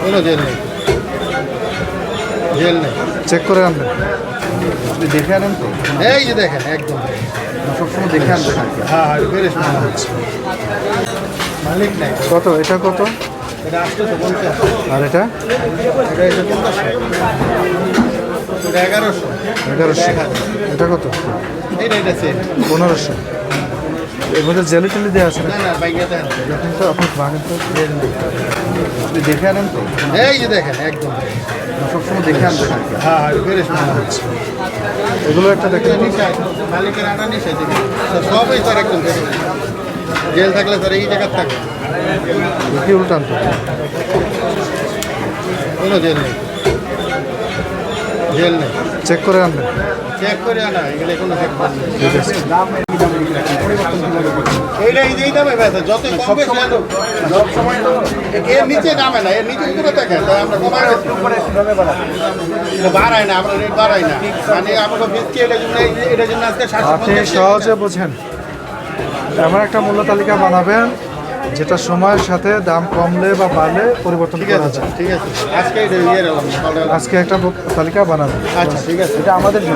কোনো জেল নেই, জেল নেই। চেক করে আনবেন, আপনি দেখে আনেন তো? এই যে দেখেন একদম। সবসময় দেখে আনবেন আর কি। হ্যাঁ ফ্রেশ মাল হচ্ছে, মালিক নাই। কত এটা কত? এটা 850, আর এটা এটা এসে 1500, এটা 1100, 1100। এটা কত? এটা সেম। 1500। এর মধ্যে জেলি টেলি দেওয়া আছে না? না না বাইকে দেন, দেখেন তো, আপনি ভাঙেন তো, আপনি দেখে আনেন তো? এই যে দেখেন একদম। সবসময় দেখে আনবেন আর কি। হ্যাঁ ফ্রেশ মাল হচ্ছে। এগুলো একটা দেখেন তো। নিশায় মালিকের আনা নিশায় দেখেন সবই তার একদম ফ্রেশ। জেল থাকলে স্যার এই জায়গার থাকে, দেখি উল্টান তো। কোনো জেল নেই, জেল নেই। চেক করে আনবেন। চেক করে আনা, এগুলো কোনো চেক করে না। ঠিক আছে। এইটা এই দামে বেচা, যতই কম বেশি আনো, সব সময় তো এর নিচে নামে না, এর নিচে উপরে থাকে, তাই আমরা কমাই বেশি এটা বাড়াই না, আমরা রেট বাড়াই না, মানে আমাকে বেচছি এটার জন্য আজকে আপনি 750 সহজে বোঝেন, এমন একটা মূল্য তালিকা বানাবেন যেটা সময়ের সাথে দাম কমলে বা বাড়লে পরিবর্তন ঠিক করা আছে যায়। ঠিক আছে, আজকে এটা ইয়ে এলাম, আজকে একটা তালিকা বানাবেন। আচ্ছা ঠিক আছে। এটা আমাদের জন্য।